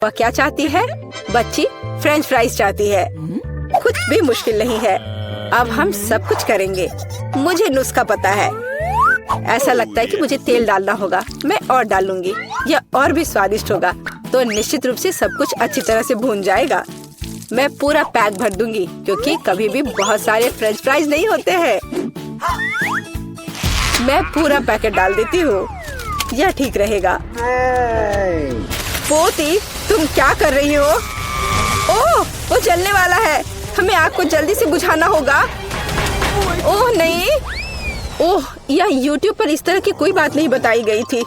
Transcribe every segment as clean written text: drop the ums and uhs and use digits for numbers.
वह क्या चाहती है? बच्ची फ्रेंच फ्राइज चाहती है। कुछ भी मुश्किल नहीं है, अब हम सब कुछ करेंगे। मुझे नुस्खा पता है। ऐसा लगता है कि मुझे तेल डालना होगा। मैं और डालूंगी, यह और भी स्वादिष्ट होगा। तो निश्चित रूप से सब कुछ अच्छी तरह से भून जाएगा। मैं पूरा पैक भर दूंगी क्योंकि कभी भी बहुत सारे फ्रेंच फ्राइज नहीं होते हैं। मैं पूरा पैकेट डाल देती हूँ, यह ठीक रहेगा। पोती, तुम क्या कर रही हो? ओह, वो जलने वाला है। हमें आग को जल्दी से बुझाना होगा। ओह नहीं, ओह, यह YouTube पर इस तरह की कोई बात नहीं बताई गई थी।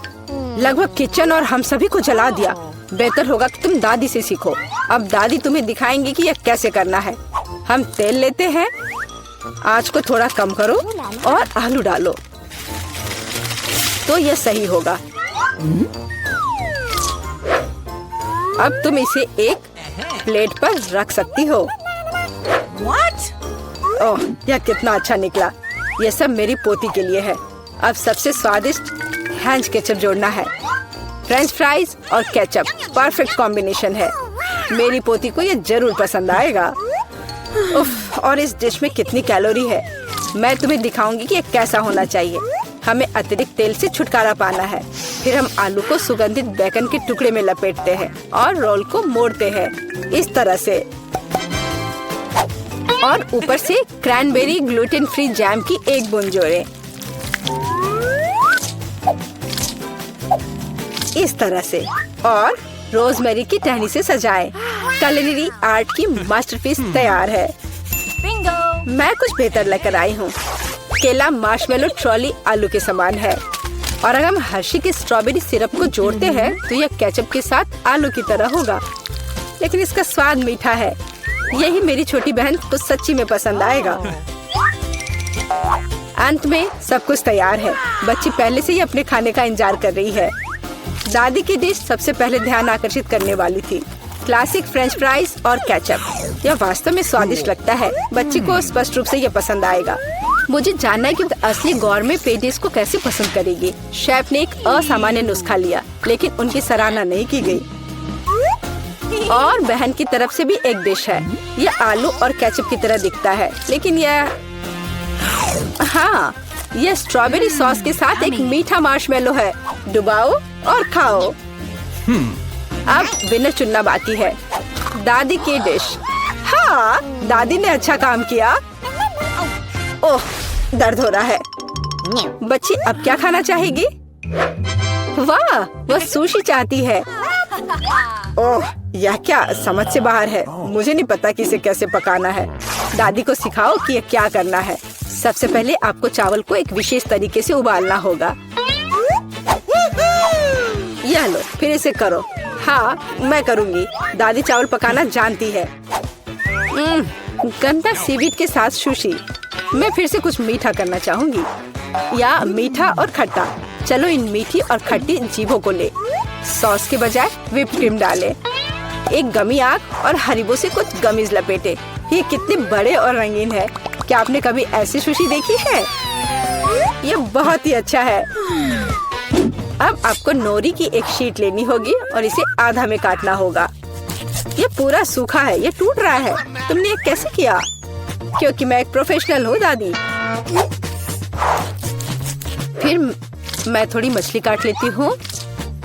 लगभग किचन और हम सभी को जला दिया। बेहतर होगा कि तुम दादी से सीखो। अब दादी तुम्हें दिखाएंगी कि यह कैसे करना है। हम तेल लेते हैं, आंच को थोड़ा कम करो और आलू डालो तो यह सही होगा। अब तुम इसे एक प्लेट पर रख सकती हो। ओह, यह कितना अच्छा निकला। यह सब मेरी पोती के लिए है। अब सबसे स्वादिष्ट हैंच केचप जोड़ना है। फ्रेंच फ्राइज और केचप परफेक्ट कॉम्बिनेशन है। मेरी पोती को यह जरूर पसंद आएगा। उफ, और इस डिश में कितनी कैलोरी है। मैं तुम्हें दिखाऊंगी कि यह कैसा होना चाहिए। हमें अतिरिक्त तेल से छुटकारा पाना है। फिर हम आलू को सुगंधित बेकन के टुकड़े में लपेटते हैं और रोल को मोड़ते हैं इस तरह से। और ऊपर से क्रैनबेरी ग्लूटेन फ्री जैम की एक बूंद जोड़ें। इस तरह से, और रोजमेरी की टहनी से सजाएं। culinary आर्ट की मास्टरपीस तैयार है। मैं कुछ बेहतर लेकर आई हूँ। केला मार्शमेलो ट्रॉली आलू के समान है, और अगर हम हर्शी के स्ट्रॉबेरी सिरप को जोड़ते हैं तो यह केचप के साथ आलू की तरह होगा, लेकिन इसका स्वाद मीठा है। यही मेरी छोटी बहन को सच्ची में पसंद आएगा। अंत में सब कुछ तैयार है। बच्ची पहले से ही अपने खाने का इंतजार कर रही है। दादी की डिश सबसे पहले ध्यान आकर्षित करने वाली थी। क्लासिक फ्रेंच फ्राइज और केचप। यह वास्तव में स्वादिष्ट लगता है। बच्ची को स्पष्ट रूप से यह पसंद आएगा। मुझे जानना है कि असली गौरमे पेडिस को कैसे पसंद करेगी। शेफ ने एक असामान्य नुस्खा लिया, लेकिन उनकी सराहना नहीं की गई। और बहन की तरफ से भी एक डिश है। यह आलू और केचप की तरह दिखता है, लेकिन हाँ, यह स्ट्रॉबेरी सॉस के साथ एक मीठा मार्शमेलो है। डुबाओ और खाओ। अब विनर चुनना बाकी है। दादी की डिश। हाँ, दादी ने अच्छा काम किया। ओह, दर्द हो रहा है। बच्ची अब क्या खाना चाहेगी? वाह, वह सुशी चाहती है। ओह, यह क्या समझ से बाहर है। मुझे नहीं पता कि इसे कैसे पकाना है। दादी को सिखाओ कि यह क्या करना है। सबसे पहले आपको चावल को एक विशेष तरीके से उबालना होगा। यह लो, फिर इसे करो। हाँ, मैं करूँगी। दादी चावल पकाना जानती है। गंदा सीवीड के साथ सुशी। मैं फिर से कुछ मीठा करना चाहूँगी, या मीठा और खट्टा। चलो इन मीठी और खट्टी जीभों को ले। सॉस के बजाय व्हिप्ड क्रीम डालें। एक गमी आग और हरीबो से कुछ गमीज लपेटे। ये कितने बड़े और रंगीन है। क्या आपने कभी ऐसी सुशी देखी है? ये बहुत ही अच्छा है। अब आपको नोरी की एक शीट लेनी होगी और इसे आधा में काटना होगा। ये पूरा सूखा है, ये टूट रहा है। तुमने ये कैसे किया? क्योंकि मैं एक प्रोफेशनल हूँ दादी। फिर मैं थोड़ी मछली काट लेती हूँ,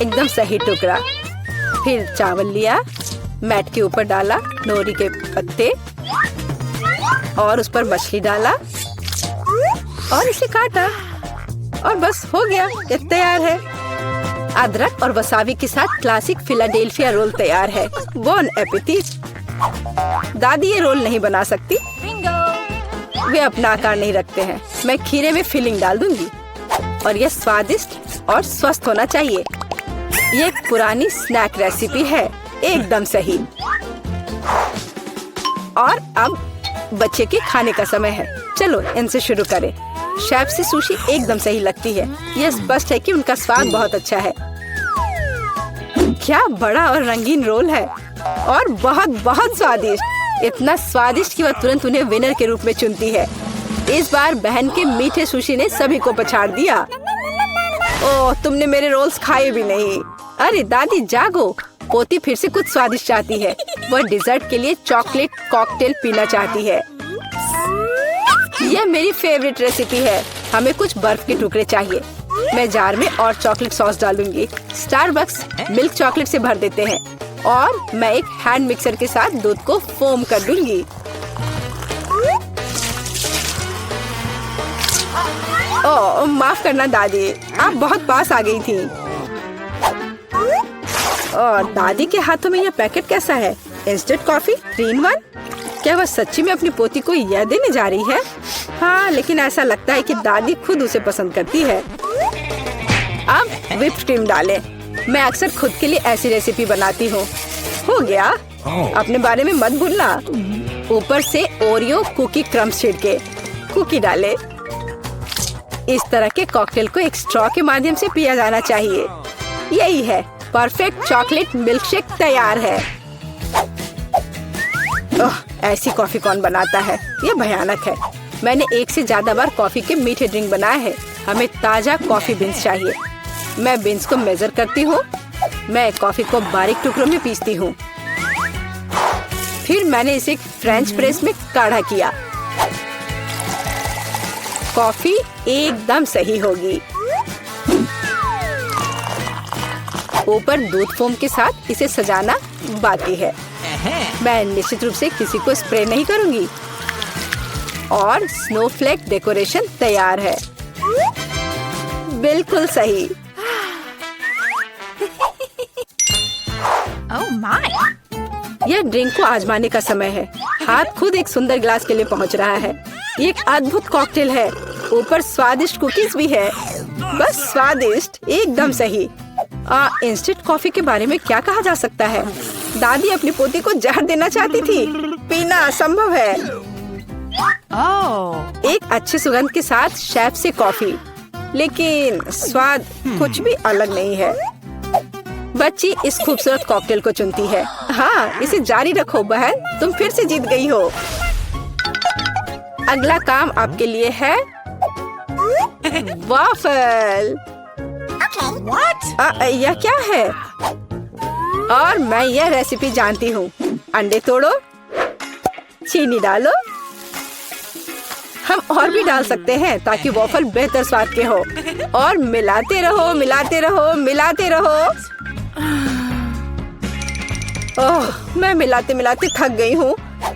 एकदम सही टुकड़ा। फिर चावल लिया, मैट के ऊपर डाला, नोरी के पत्ते और उस पर मछली डाला और इसे काटा, और बस हो गया, ये तैयार है। अदरक और वसाबी के साथ क्लासिक फिलाडेल्फिया रोल तैयार है। Bone appétit. दादी ये रोल नहीं बना सकती, वे अपना आकार नहीं रखते हैं। मैं खीरे में फिलिंग डाल दूंगी और यह स्वादिष्ट और स्वस्थ होना चाहिए। ये एक पुरानी स्नैक रेसिपी है, एकदम सही। और अब बच्चे के खाने का समय है। चलो इनसे शुरू करें। शेफ से सुशी एकदम सही लगती है। यह स्पष्ट है कि उनका स्वाद बहुत अच्छा है। क्या बड़ा और रंगीन रोल है, और बहुत बहुत स्वादिष्ट। इतना स्वादिष्ट कि वह तुरंत उन्हें विनर के रूप में चुनती है। इस बार बहन के मीठे सुशी ने सभी को पछाड़ दिया। ओह, तुमने मेरे रोल्स खाए भी नहीं। अरे दादी जागो, पोती फिर से कुछ स्वादिष्ट चाहती है। वह डिजर्ट के लिए चॉकलेट कॉकटेल पीना चाहती है। यह मेरी फेवरेट रेसिपी है। हमें कुछ बर्फ के टुकड़े चाहिए। मैं जार में और चॉकलेट सॉस डालूंगी। स्टारबक्स मिल्क चॉकलेट से भर देते हैं और मैं एक हैंड मिक्सर के साथ दूध को फोम कर दूंगी। ओह, माफ करना दादी, आप बहुत पास आ गई थी। और दादी के हाथों में यह पैकेट कैसा है? Instant coffee 3 in 1? क्या वह सच्ची में अपनी पोती को यह देने जा रही है? हाँ, लेकिन ऐसा लगता है कि दादी खुद उसे पसंद करती है। अब व्हिप्ड क्रीम डालें। मैं अक्सर खुद के लिए ऐसी रेसिपी बनाती हूँ। हो गया। अपने बारे में मत भूलना। ऊपर से ओरियो कुकी क्रम्स छिड़के। कुकी डालें। इस तरह के कॉकटेल को एक स्ट्रॉ के माध्यम से पिया जाना चाहिए। यही है, परफेक्ट चॉकलेट मिल्कशेक तैयार है। ओह, ऐसी कॉफी कौन बनाता है? यह भयानक है। मैंने 1 से ज्यादा बार कॉफी के मीठे ड्रिंक बनाए हैं। हमें ताजा कॉफी बीन्स चाहिए। मैं बीन्स को मेजर करती हूँ। मैं कॉफी को बारीक टुकड़ों में पीसती हूँ। फिर मैंने इसे फ्रेंच प्रेस में काढ़ा किया। कॉफी एकदम सही होगी। ऊपर दूध फोम के साथ इसे सजाना बाकी है। मैं निश्चित रूप से किसी को स्प्रे नहीं करूंगी। और स्नोफ्लेक डेकोरेशन तैयार है। बिल्कुल सही। Oh my! यह ड्रिंक को आजमाने का समय है। हाथ खुद एक सुंदर गिलास के लिए पहुंच रहा है। ये एक अद्भुत कॉकटेल है। ऊपर स्वादिष्ट कुकीज भी है। बस स्वादिष्ट, एकदम सही। इंस्टेंट कॉफी के बारे में क्या कहा जा सकता है? दादी अपनी पोती को जहर देना चाहती थी। पीना असंभव है। एक अच्छी सुगंध के साथ शेफ से कॉफी, लेकिन स्वाद कुछ भी अलग नहीं है। बच्ची इस खूबसूरत कॉकटेल को चुनती है। हाँ, इसे जारी रखो बहन, तुम फिर से जीत गई हो। अगला काम आपके लिए है वाफल। यह क्या है? और मैं यह रेसिपी जानती हूँ। अंडे तोड़ो, चीनी डालो। हम और भी डाल सकते हैं ताकि वॉफल बेहतर स्वाद के हो। और मिलाते रहो, मिलाते रहो, मिलाते रहो। ओह, मैं मिलाते मिलाते थक गई हूँ।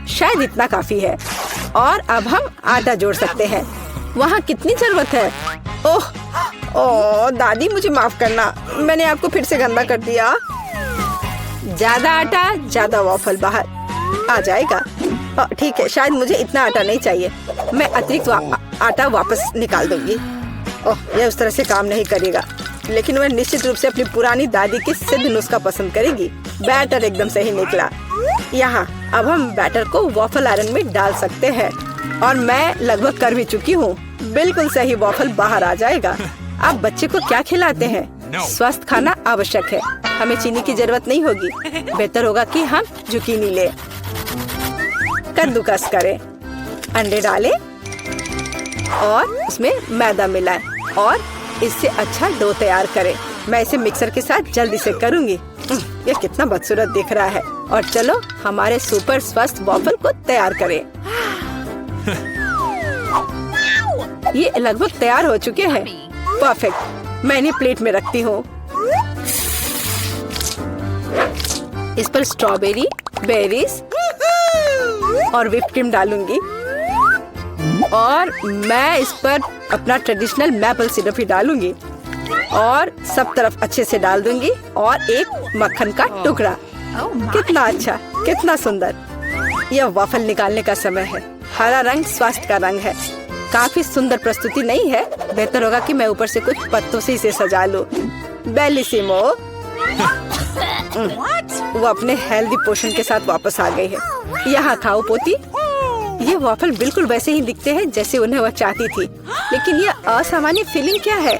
शायद इतना काफी है। और अब हम आटा जोड़ सकते हैं। वहाँ कितनी जरूरत है? ओह दादी, मुझे माफ करना, मैंने आपको फिर से गंदा कर दिया। ज्यादा आटा, ज्यादा वॉफल बाहर आ जाएगा। ठीक है, शायद मुझे इतना आटा नहीं चाहिए। मैं अतिरिक्त आटा वापस निकाल दूंगी। ओह, यह उस तरह से काम नहीं करेगा, लेकिन वह निश्चित रूप से अपनी पुरानी दादी की सिद्ध नुस्खा पसंद करेगी। बैटर एकदम सही निकला। यहाँ अब हम बैटर को वॉफल आयरन में डाल सकते हैं। और मैं लगभग कर भी चुकी हूँ। बिल्कुल सही वॉफल बाहर आ जाएगा। आप बच्चे को क्या खिलाते हैं? स्वस्थ खाना आवश्यक है। हमें चीनी की जरूरत नहीं होगी। बेहतर होगा कि हम जुकीनी ले। कद्दूकस करें, अंडे डालें और उसमें मैदा मिलाएं और इससे अच्छा डो तैयार करें। मैं इसे मिक्सर के साथ जल्दी से करूंगी। यह कितना बदसूरत दिख रहा है। और चलो हमारे सुपर स्वस्थ वॉफल को तैयार करें। ये लगभग तैयार हो चुके हैं। परफेक्ट। मैं इन्हें प्लेट में रखती हूँ। इस पर स्ट्रॉबेरी, बेरीज और व्हिप्ड क्रीम डालूंगी। और मैं इस पर अपना ट्रेडिशनल मैपल सिरप ही डालूंगी और सब तरफ अच्छे से डाल दूंगी। और एक मक्खन का टुकड़ा। कितना अच्छा, कितना सुंदर। यह वॉफल निकालने का समय है। हरा रंग स्वास्थ्य का रंग है। काफी सुंदर प्रस्तुति नहीं है? बेहतर होगा कि मैं ऊपर से कुछ पत्तों से इसे सजा लूं। बेलिसिमो। वो अपने हेल्दी पोषण के साथ वापस आ गई है। यहाँ खाओ पोती। ये वॉफल बिल्कुल वैसे ही दिखते हैं जैसे उन्हें वह चाहती थी, लेकिन ये असामान्य फीलिंग क्या है?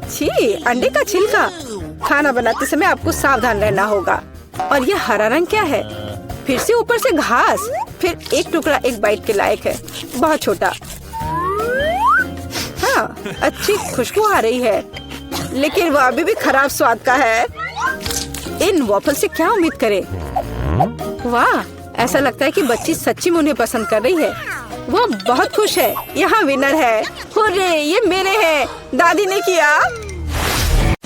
छी, अंडे का छिलका। खाना बनाते समय आपको सावधान रहना होगा। और ये हरा रंग क्या है? फिर से ऊपर से घास। फिर एक टुकड़ा एक बाइट के लायक है, बहुत छोटा। हाँ, अच्छी खुशबू आ रही है, लेकिन वो अभी भी खराब स्वाद का है। इन वॉफल से क्या उम्मीद करे। वाह, ऐसा लगता है कि बच्ची सच्ची में उन्हें पसंद कर रही है। वो बहुत खुश है। यहाँ विनर है। हुर्रे, ये मेरे हैं। दादी ने किया।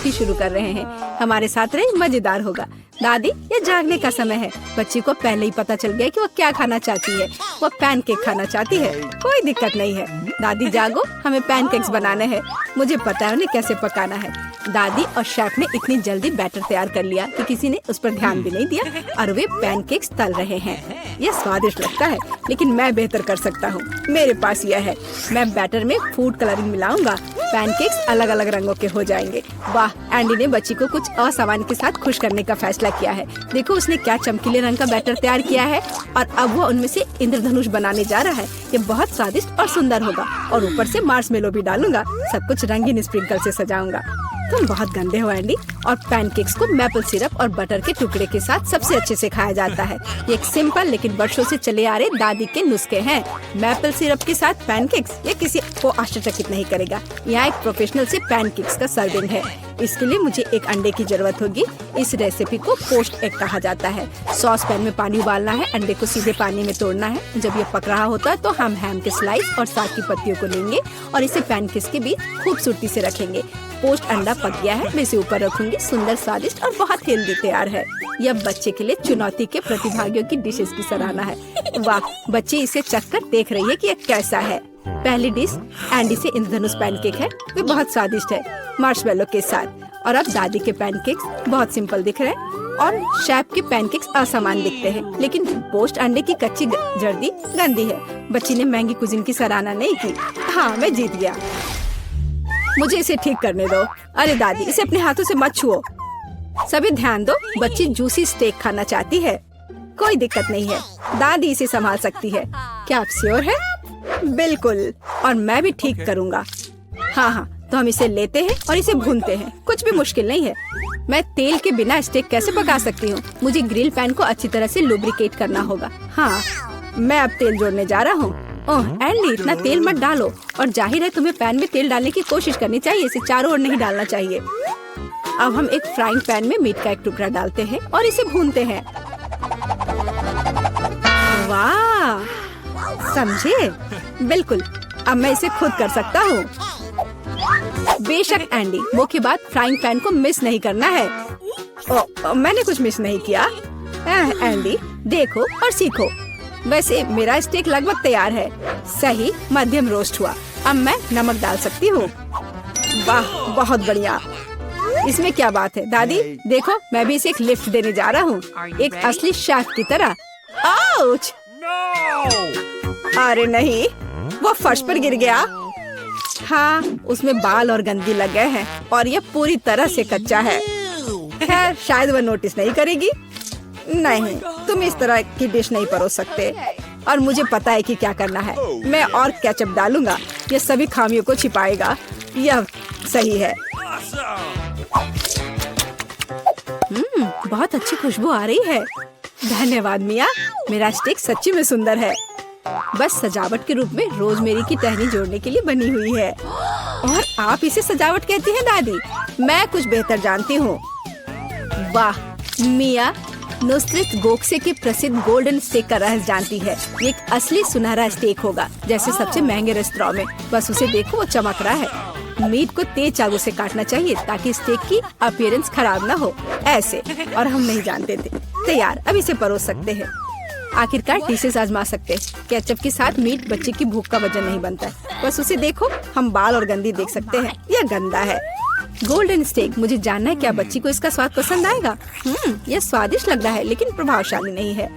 शुरू कर रहे हैं। हमारे साथ रहे, मजेदार होगा। दादी, ये जागने का समय है। बच्ची को पहले ही पता चल गया कि वो क्या खाना चाहती है। वो पैनकेक खाना चाहती है। कोई दिक्कत नहीं है। दादी जागो, हमें पैनकेक्स बनाने हैं। मुझे पता है उन्हें कैसे पकाना है। दादी और शेफ ने इतनी जल्दी बैटर तैयार कर लिया कि किसी ने उस पर ध्यान भी नहीं दिया और वे पैनकेक्स तल रहे हैं। यह स्वादिष्ट लगता है, लेकिन मैं बेहतर कर सकता हूँ। मेरे पास यह है। मैं बैटर में फूड कलरिंग मिलाऊंगा। पैनकेक्स अलग अलग रंगों के हो जाएंगे। वाह, एंडी ने बच्ची को कुछ असामान्य के साथ खुश करने का फैसला किया है। देखो उसने क्या चमकीले रंग का बैटर तैयार किया है और अब वो उनमें से इंद्रधनुष बनाने जा रहा है। ये बहुत स्वादिष्ट और सुंदर होगा और ऊपर से मार्शमेलो भी डालूंगा। सब कुछ रंगीन स्प्रिंकल से सजाऊंगा। तुम बहुत गंदे हो एंडी। और पैनकेक्स को मैपल सिरप और बटर के टुकड़े के साथ सबसे अच्छे से खाया जाता है। ये एक सिंपल लेकिन वर्षों से चले आ रहे दादी के नुस्खे हैं। मैपल सिरप के साथ पैनकेक्स, ये किसी को आश्चर्यचकित नहीं करेगा। यहाँ एक प्रोफेशनल से पैनकेक्स का सर्विंग है। इसके लिए मुझे एक अंडे की जरूरत होगी। इस रेसिपी को पोस्ट एग कहा जाता है। सॉस पैन में पानी उबालना है। अंडे को सीधे पानी में तोड़ना है। जब ये पक रहा होता है तो हम हैम के स्लाइस और साग की पत्तियों को लेंगे और इसे पैनकेक्स के बीच खूबसूरती से रखेंगे। पोस्ट अंडा पक गया है। मैं इसे ऊपर रखूंगी। सुंदर, स्वादिष्ट और बहुत हेल्दी तैयार है। यह बच्चे के लिए चुनौती के प्रतिभागियों की डिशेस की सराहना है। वाह, बच्ची इसे चखकर देख रही है कि यह कैसा है। पहली डिश एंडी से इंद्रधनुष पैनकेक है। वे बहुत स्वादिष्ट है मार्शमेलो के साथ। और अब दादी के पैनकेक्स बहुत सिंपल दिख रहे हैं और शेफ के पैनकेक्स असमान दिखते हैं। लेकिन पोस्ट अंडे की कच्ची जर्दी गंदी है। बच्ची ने महंगी कुजिन की सराहना नहीं की। हाँ, मैं जीत गया। मुझे इसे ठीक करने दो। अरे दादी, इसे अपने हाथों से मत छुओ। सभी ध्यान दो, बच्ची जूसी स्टेक खाना चाहती है। कोई दिक्कत नहीं है, दादी इसे संभाल सकती है। क्या आप श्योर है? बिल्कुल, और मैं भी ठीक करूँगा। हाँ, तो हम इसे लेते हैं और इसे भूनते हैं। कुछ भी मुश्किल नहीं है। मैं तेल के बिना स्टेक कैसे पका सकती हूँ? मुझे ग्रिल पैन को अच्छी तरह से लुब्रिकेट करना होगा। हाँ, मैं अब तेल जोड़ने जा रहा हूँ। ओह एंडी, इतना तेल मत डालो। और जाहिर है तुम्हें पैन में तेल डालने की कोशिश करनी चाहिए। इसे चारों ओर नहीं डालना चाहिए। अब हम एक फ्राइंग पैन में मीट का एक टुकड़ा डालते हैं और इसे भूनते हैं। वाह, समझे? बिल्कुल, अब मैं इसे खुद कर सकता हूँ। बेशक एंडी, मुख्य बात फ्राइंग पैन को मिस नहीं करना है। मैंने कुछ मिस नहीं किया। एंडी, देखो और सीखो। वैसे मेरा स्टेक लगभग तैयार है। सही मध्यम रोस्ट हुआ। अब मैं नमक डाल सकती हूँ। वाह, बहुत बढ़िया। इसमें क्या बात है दादी? देखो, मैं भी इसे एक लिफ्ट देने जा रहा हूँ, एक असली शेफ की तरह। आउच! अरे नहीं, वो फर्श पर गिर गया। हाँ, उसमें बाल और गंदगी लग गए हैं और ये पूरी तरह से कच्चा है। खैर, शायद वह नोटिस नहीं करेगी। नहीं, तुम इस तरह की डिश नहीं परोस सकते। और मुझे पता है कि क्या करना है। मैं और केचप डालूंगा। ये सभी खामियों को छिपाएगा। यह सही है। बहुत अच्छी खुशबू आ रही है। धन्यवाद मिया, मेरा स्टेक सच्ची में सुंदर है। बस सजावट के रूप में रोजमेरी की टहनी जोड़ने के लिए बनी हुई है। और आप इसे सजावट कहती हैं दादी? मैं कुछ बेहतर जानती हूँ। वाह, मिया नुसरत गोखसे के प्रसिद्ध गोल्डन स्टेक का रहस्य जानती है। ये एक असली सुनहरा स्टेक होगा, जैसे सबसे महंगे रेस्तरां में। बस उसे देखो, वो चमक रहा है। मीट को तेज चाकू से काटना चाहिए ताकि स्टेक की अपीयरेंस खराब ना हो। ऐसे, और हम नहीं जानते थे। तैयार, अब इसे परोस सकते हैं। आखिरकार डिशेस आजमा सकते हैं। केचप के साथ मीट बच्चे की भूख का वजन नहीं बनता। बस उसे देखो, हम बाल और गंदी देख सकते हैं। यह गंदा है। गोल्डन स्टेक, मुझे जानना है क्या बच्ची को इसका स्वाद पसंद आएगा। यह स्वादिष्ट लग रहा है लेकिन प्रभावशाली नहीं है।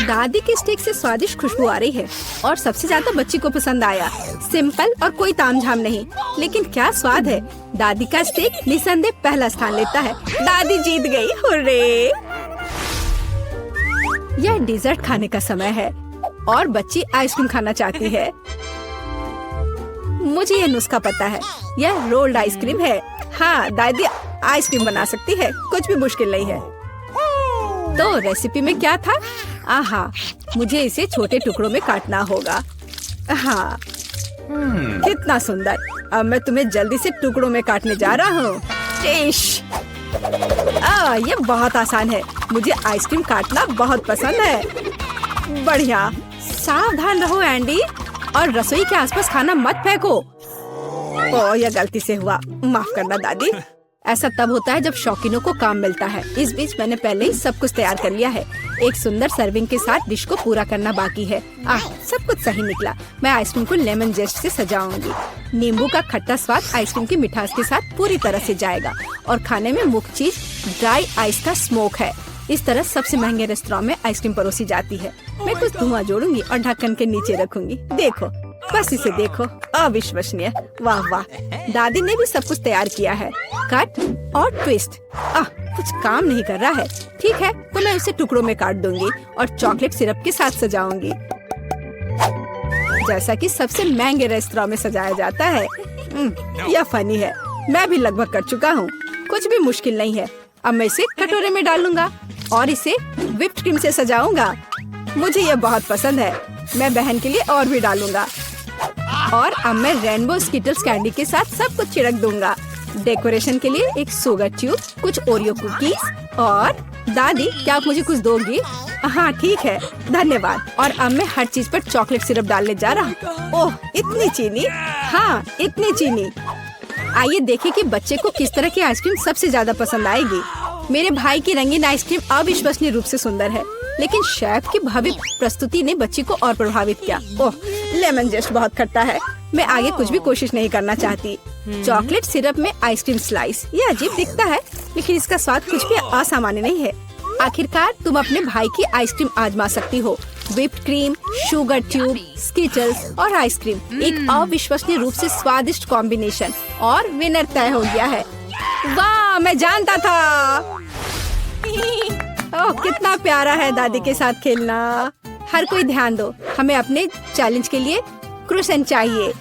दादी के स्टेक से स्वादिष्ट खुशबू आ रही है और सबसे ज्यादा बच्ची को पसंद आया। सिंपल और कोई तामझाम नहीं, लेकिन क्या स्वाद है। दादी का स्टेक निसंदेह पहला स्थान लेता है। दादी जीत गई। हुर्रे! यह डिजर्ट खाने का समय है और बच्ची आइसक्रीम खाना चाहती है। मुझे यह नुस्खा पता है। यह रोल्ड आइसक्रीम है। हाँ, दादी आइसक्रीम बना सकती है। कुछ भी मुश्किल नहीं है। तो रेसिपी में क्या था? आहा, मुझे इसे छोटे टुकड़ों में काटना होगा। हाँ, कितना सुंदर। अब मैं तुम्हें जल्दी से टुकड़ों में काटने जा रहा हूँ। ये बहुत आसान है। मुझे आइसक्रीम काटना बहुत पसंद है। बढ़िया। सावधान रहो एंडी, और रसोई के आसपास खाना मत फेंको। ओह, यह गलती से हुआ, माफ करना दादी। ऐसा तब होता है जब शौकीनों को काम मिलता है। इस बीच मैंने पहले ही सब कुछ तैयार कर लिया है। एक सुंदर सर्विंग के साथ डिश को पूरा करना बाकी है। सब कुछ सही निकला। मैं आइसक्रीम को लेमन जेस्ट से सजाऊंगी। नींबू का खट्टा स्वाद आइसक्रीम की मिठास के साथ पूरी तरह से जाएगा, और खाने में मुख्य चीज ड्राई आइस का स्मोक है। इस तरह सबसे महंगे रेस्तरां में आइसक्रीम परोसी जाती है। मैं कुछ धुआं जोड़ूंगी और ढक्कन के नीचे रखूंगी। देखो, बस इसे देखो, अविश्वसनीय। वाह वाह, दादी ने भी सब कुछ तैयार किया है। कट और ट्विस्ट। कुछ काम नहीं कर रहा है। ठीक है, तो मैं उसे टुकड़ों में काट दूंगी और चॉकलेट सिरप के साथ सजाऊंगी, जैसा कि सबसे महंगे रेस्तरां में सजाया जाता है। यह फनी है। मैं भी लगभग कर चुका हूँ। कुछ भी मुश्किल नहीं है। अब मैं इसे कटोरे में डालूंगा और इसे व्हिप्ड क्रीम से सजाऊंगा। मुझे यह बहुत पसंद है। मैं बहन के लिए और भी डालूंगा। और अब मैं रेनबो स्किटल्स कैंडी के साथ सब कुछ छिड़क दूंगा। डेकोरेशन के लिए एक शुगर ट्यूब, कुछ ओरियो कुकीज। और दादी, क्या आप मुझे कुछ दोगी? हाँ ठीक है, धन्यवाद। और अब मैं हर चीज पर चॉकलेट सिरप डालने जा रहा हूँ। ओह, इतनी चीनी। हाँ, इतनी चीनी। आइए देखें कि बच्चे को किस तरह की आइसक्रीम सबसे ज्यादा पसंद आएगी। मेरे भाई की रंगीन आइसक्रीम अविश्वसनीय रूप से सुंदर है, लेकिन शेफ की भव्य प्रस्तुति ने बच्ची को और प्रभावित किया। ओह, लेमन जेस्ट बहुत खट्टा है। मैं आगे कुछ भी कोशिश नहीं करना चाहती। चॉकलेट सिरप में आइसक्रीम स्लाइस, ये अजीब दिखता है, लेकिन इसका स्वाद कुछ भी असामान्य नहीं है। आखिरकार तुम अपने भाई की आइसक्रीम आजमा सकती हो। Whipped cream, sugar tube, Skittles और आइसक्रीम, एक अविश्वसनीय रूप से स्वादिष्ट कॉम्बिनेशन, और विनर तय हो गया है। वाह, मैं जानता था। ओह, कितना प्यारा है दादी के साथ खेलना। हर कोई ध्यान दो, हमें अपने चैलेंज के लिए क्रोसेंट चाहिए।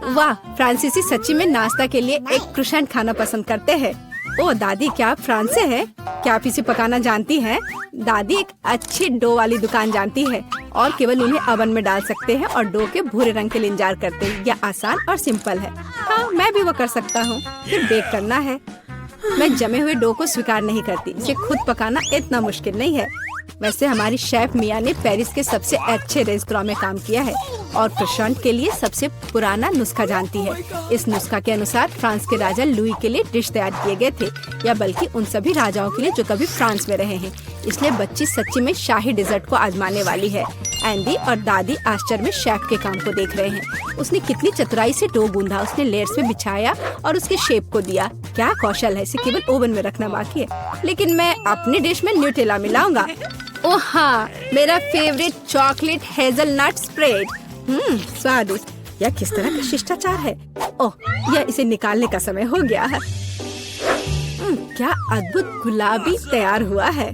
वाह, फ्रांसीसी सच्ची में नाश्ता के लिए एक क्रोसेंट खाना पसंद करते हैं। ओह दादी, क्या आप फ्रांस से हैं? क्या आप इसे पकाना जानती हैं? दादी एक अच्छी डो वाली दुकान जानती है, और केवल उन्हें ओवन में डाल सकते हैं और डो के भूरे रंग के लिए इंतजार करते हैं। यह आसान और सिंपल है। हाँ, मैं भी वो कर सकता हूँ। फिर बेक करना है। मैं जमे हुए डो को स्वीकार नहीं करती। इसे खुद पकाना इतना मुश्किल नहीं है। वैसे हमारी शेफ मिया ने पेरिस के सबसे अच्छे रेस्तरां में काम किया है और क्रोसेंट के लिए सबसे पुराना नुस्खा जानती है। इस नुस्खा के अनुसार फ्रांस के राजा लुई के लिए डिश तैयार किए गए थे, या बल्कि उन सभी राजाओं के लिए जो कभी फ्रांस में रहे हैं। इसलिए बच्ची सच्ची में शाही डिजर्ट को आजमाने वाली है। एंडी और दादी आश्चर्य में शेफ के काम को देख रहे हैं। उसने कितनी चतुराई से डो गूंधा, उसने लेयर्स में बिछाया और उसके शेप को दिया। क्या कौशल है, इसे केवल ओवन में रखना बाकी है। लेकिन मैं अपनी डिश में न्यूटेला मिलाऊंगा। ओह हाँ, मेरा फेवरेट चॉकलेट हेजलनट स्प्रेड। स्वादिष्ट। यह किस तरह का शिष्टाचार है। ओह, यह इसे निकालने का समय हो गया है। क्या अद्भुत गुलाबी तैयार हुआ है।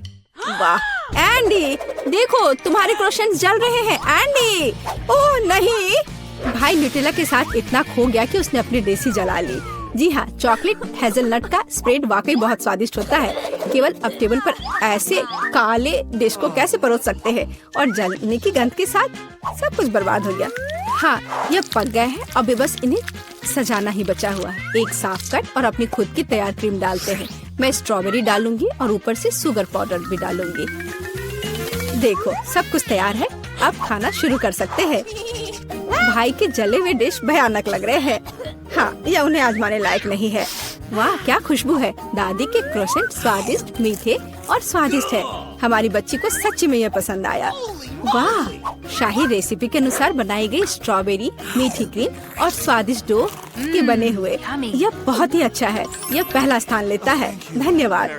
वाह एंडी, देखो तुम्हारे क्रोसेंट्स जल रहे हैं। एंडी, ओह नहीं। भाई न्यूटेला के साथ इतना खो गया कि उसने अपनी डिश ही जला ली। जी हाँ, चॉकलेट हेजलनट का स्प्रेड वाकई बहुत स्वादिष्ट होता है। केवल अब टेबल पर ऐसे काले डिश को कैसे परोस सकते हैं, और जलने की गंध के साथ सब कुछ बर्बाद हो गया। हाँ, यह पक गए हैं। अब बस इन्हें सजाना ही बचा हुआ है। एक साफ कट और अपनी खुद की तैयार क्रीम डालते हैं। मैं स्ट्रॉबेरी डालूंगी और ऊपर से शुगर पाउडर भी डालूंगी। देखो, सब कुछ तैयार है। अब खाना शुरू कर सकते हैं। भाई के जले हुए डिश भयानक लग रहे हैं। हाँ, यह उन्हें आजमाने लायक नहीं है। वाह, क्या खुशबू है। दादी के क्रोसेंट स्वादिष्ट, मीठे और स्वादिष्ट है। हमारी बच्ची को सच्ची में यह पसंद आया। वाह, शाही रेसिपी के अनुसार बनाई गई स्ट्रॉबेरी, मीठी क्रीम और स्वादिष्ट डो के बने हुए। यह बहुत ही अच्छा है। यह पहला स्थान लेता है। धन्यवाद।